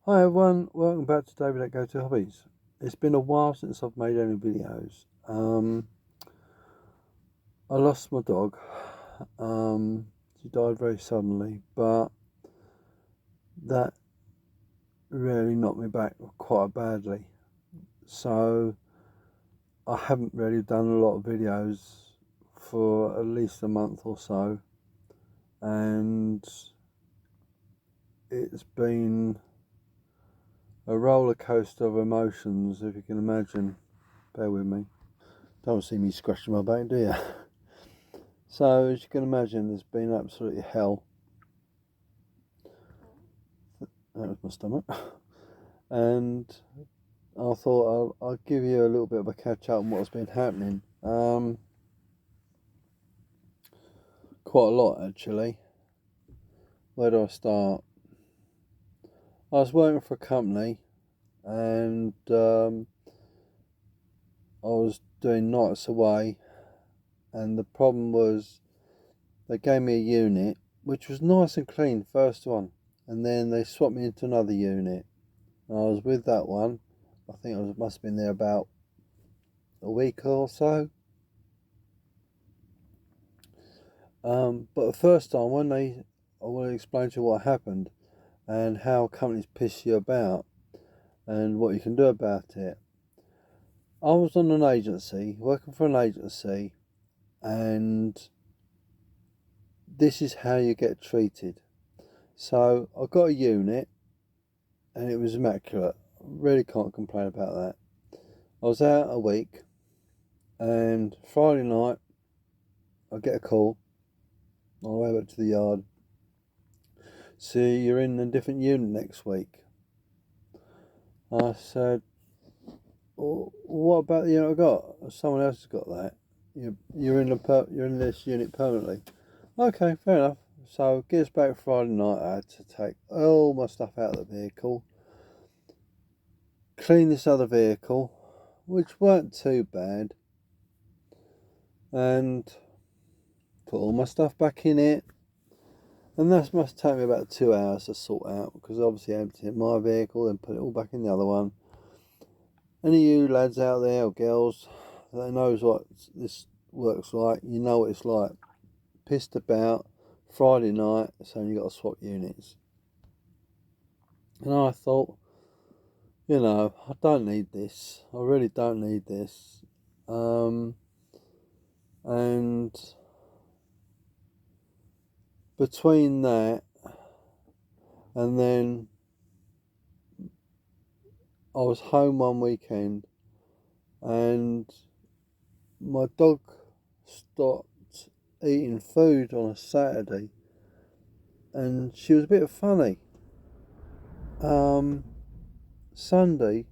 Hi everyone, welcome back to David at Go To Hobbies. It's been a while since I've made any videos. I lost my dog. She died very suddenly, but that really knocked me back quite badly. So I haven't really done a lot of videos for at least a month or so, and it's been a roller coaster of emotions, if you can imagine. Bear with me. Don't see me scratching my back, do you? So, as you can imagine, it's been absolutely hell. That was my stomach. And I thought I'll give you a little bit of a catch up on what's been happening. Quite a lot, actually. Where do I start? I was working for a company, and I was doing nights away, and the problem was they gave me a unit, which was nice and clean, first one, and then they swapped me into another unit. And I was with that one. I think I must have been there about a week or so. But the first time, I want to explain to you what happened and how companies piss you about and what you can do about it. I was on an agency, working for an agency, and this is how you get treated. So I got a unit, and it was immaculate. Really can't complain about that. I was out a week, and Friday night, I get a call on the way back to the yard. See, you're in a different unit next week. I said, well, what about the unit I got? Someone else has got that. You're in this unit permanently. Okay, fair enough. So get us back Friday night. I had to take all my stuff out of the vehicle, clean this other vehicle, which weren't too bad, and put all my stuff back in it. And that must take me about 2 hours to sort out, because obviously I emptied my vehicle, then put it all back in the other one. Any of you lads out there or girls that knows what this works like, you know what it's like. Pissed about, Friday night, saying you got to swap units. And I thought, I don't need this. I really don't need this. And between that and then I was home one weekend, and my dog stopped eating food on a Saturday, and she was a bit funny. Sunday,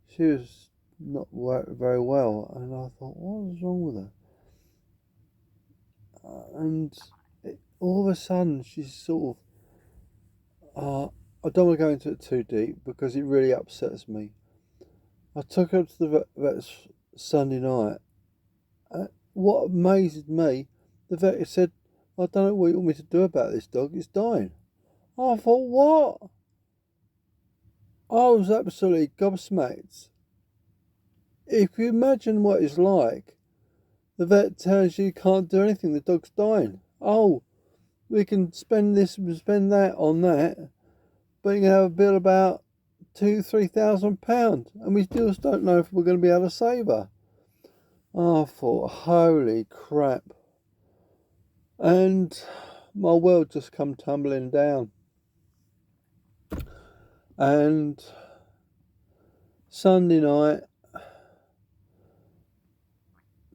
she was not very well, and I thought, what was wrong with her? And all of a sudden, she's sort of, I don't want to go into it too deep because it really upsets me. I took her to the vet Sunday night. What amazed me, the vet said, I don't know what you want me to do about this dog, it's dying. I thought, what? I was absolutely gobsmacked. If you imagine what it's like, the vet tells you can't do anything, the dog's dying. Oh, we can spend this and spend that on that, but you can have a bill about £2,000-3,000, and we still don't know if we're going to be able to save her. I thought, holy crap. And my world just come tumbling down. And Sunday night,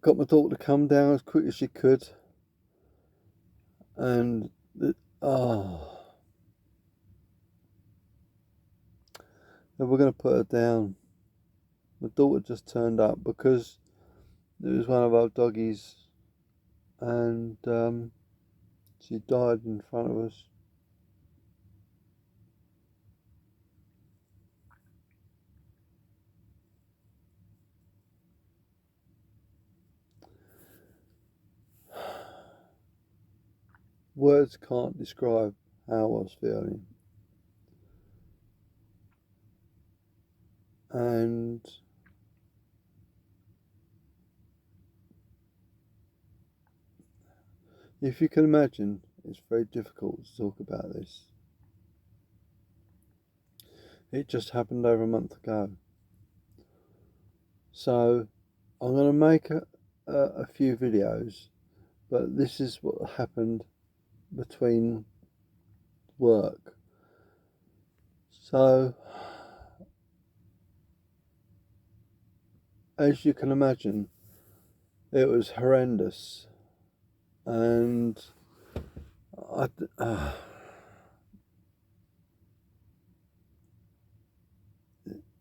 got my daughter to come down as quick as she could, and they were going to put her down. My daughter just turned up because it was one of our doggies, and she died in front of us. Words can't describe how I was feeling. And if you can imagine, it's very difficult to talk about this. It just happened over a month ago. So I'm going to make a few videos, but this is what happened between work. So as you can imagine, it was horrendous. And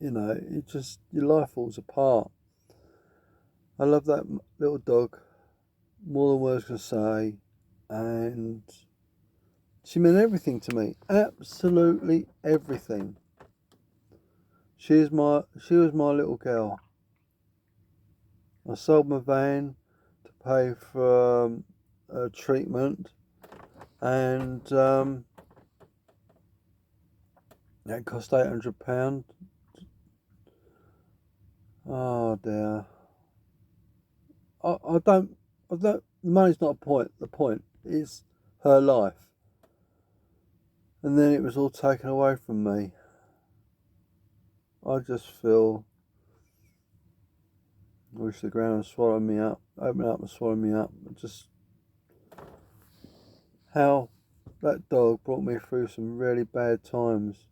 you know, it just, your life falls apart. I love that little dog more than words can say, and she meant everything to me, absolutely everything. She was my little girl. I sold my van to pay for treatment, and that cost £800. Oh dear. I don't. The money's not a point. The point is her life. And then it was all taken away from me. I just feel, I wish the ground had swallowed me up, opened up and swallowed me up. Just how that dog brought me through some really bad times.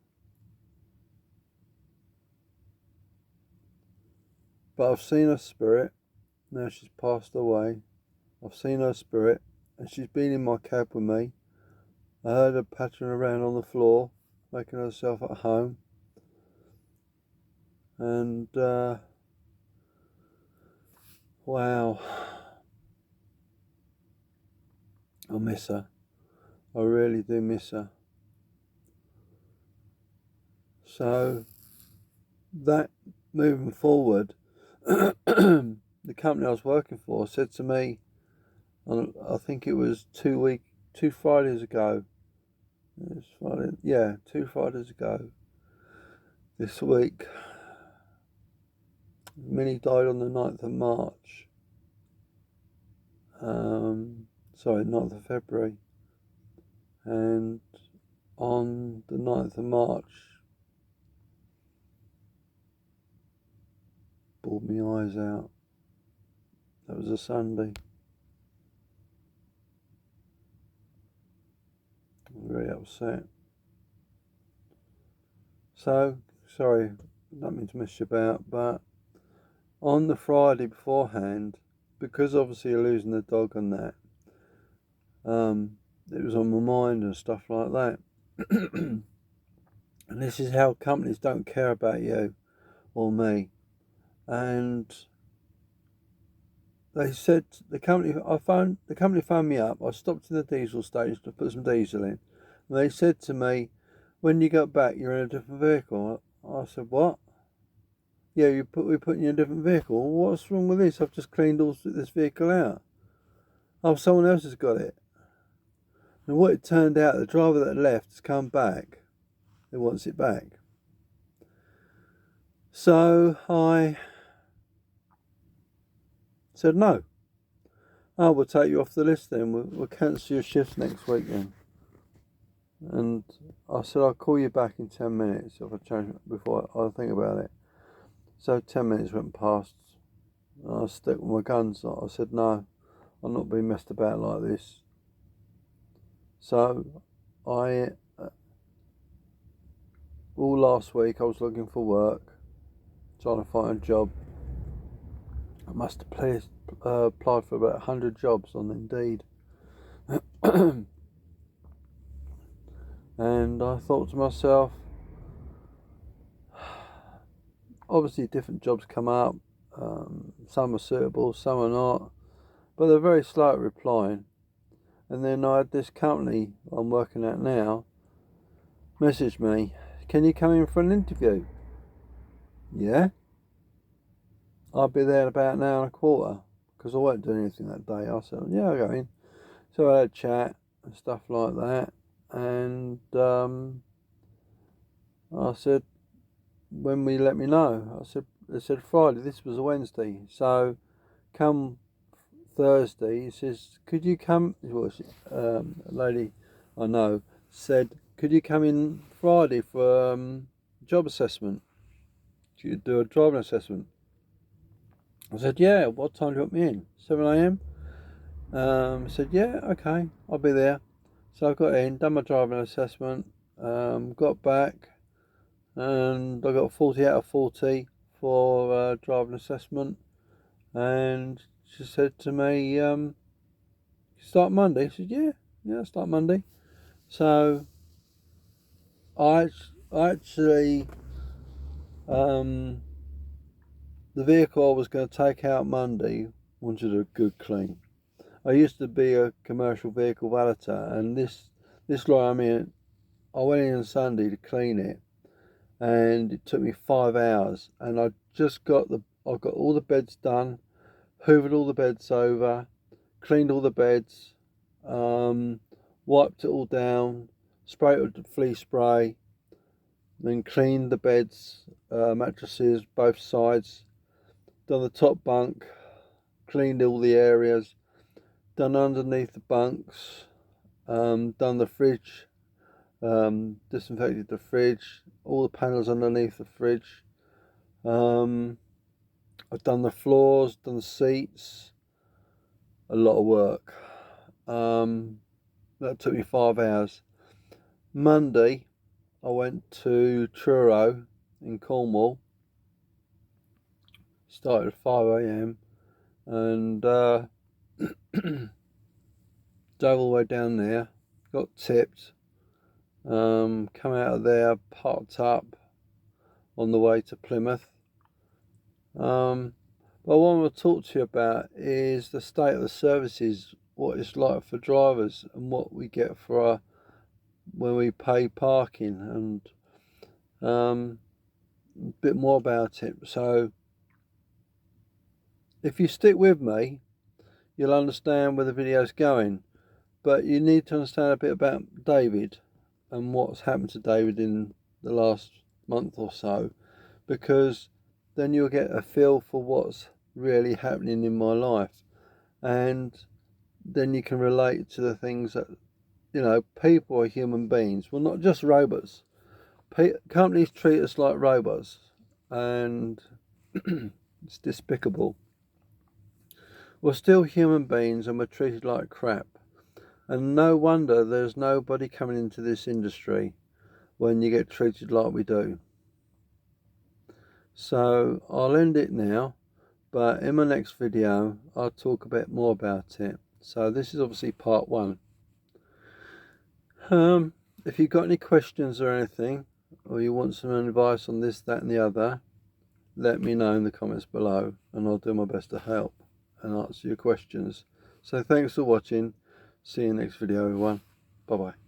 But I've seen her spirit. Now she's passed away. I've seen her spirit, and she's been in my cab with me. I heard her pattering around on the floor, making herself at home. And wow, I miss her. I really do miss her. So that moving forward, the company I was working for said to me, I think it was 2 Fridays ago. It was Friday, yeah, 2 Fridays ago. This week, Minnie died on the 9th of March. Sorry, 9th of February. And on the 9th of March, bawled my eyes out. That was a Sunday. I'm very upset. So, sorry, I don't mean to mess you about, but on the Friday beforehand, because obviously you're losing the dog and that, it was on my mind and stuff like that. And this is how companies don't care about you or me. And they said the company phoned me up. I stopped in the diesel station to put some diesel in, and they said to me, "When you got back, you're in a different vehicle." I said, "What?" "Yeah, we're putting you in a different vehicle." "What's wrong with this? I've just cleaned all this vehicle out." "Oh, someone else has got it." And what it turned out, the driver that left has come back. He wants it back. So I said, "No. Oh, we'll take you off the list then. We'll cancel your shifts next week then." And I said, "I'll call you back in 10 minutes if I change before I think about it." So 10 minutes went past. And I stuck with my guns. I said, "No, I'm not being messed about like this." So all last week I was looking for work, trying to find a job. I must have applied for about 100 jobs on Indeed. And I thought to myself, obviously different jobs come up. Some are suitable, some are not. But they're very slow at replying. And then I had this company I'm working at now message me, "Can you come in for an interview?" "Yeah. I'll be there in about an hour and a quarter," because I won't do anything that day. I said, "Yeah, I'll go in." So I had a chat and stuff like that. And I said, when will you let me know? They said Friday. This was a Wednesday. So come Thursday, he says, could you come? Well, a lady I know said, could you come in Friday for job assessment? Do you do a driving assessment? I said, yeah. What time do you want me in? 7 a.m. I said, yeah, okay, I'll be there. So I got in, done my driving assessment, got back, and I got 40 out of 40 for driving assessment. And she said to me, start Monday. I said, yeah, start Monday. So I actually, the vehicle I was going to take out Monday wanted a good clean. I used to be a commercial vehicle valeter, and this lorry I'm in, I went in on Sunday to clean it, and it took me 5 hours. And I got all the beds done, hoovered all the beds over, cleaned all the beds, wiped it all down, sprayed it with the flea spray, then cleaned the beds, mattresses, both sides, done the top bunk, cleaned all the areas, done underneath the bunks, done the fridge, disinfected the fridge, all the panels underneath the fridge. I've done the floors, done the seats, a lot of work. That took me 5 hours. Monday, I went to Truro in Cornwall. Started at 5 a.m. and drove all the way down there. Got tipped. Come out of there, parked up on the way to Plymouth. But what I want to talk to you about is the state of the services, what it's like for drivers, and what we get for when we pay parking, and a bit more about it. So if you stick with me, you'll understand where the video's going. But you need to understand a bit about David and what's happened to David in the last month or so, because then you'll get a feel for what's really happening in my life, and then you can relate to the things that, people are human beings. Well, not just robots. Companies treat us like robots, and it's despicable. We're still human beings, and we're treated like crap. And no wonder there's nobody coming into this industry when you get treated like we do. So I'll end it now, but in my next video I'll talk a bit more about it. So this is obviously part 1. If you've got any questions or anything, or you want some advice on this, that and the other, let me know in the comments below, and I'll do my best to help and answer your questions. So thanks for watching. See you next video, everyone. Bye bye.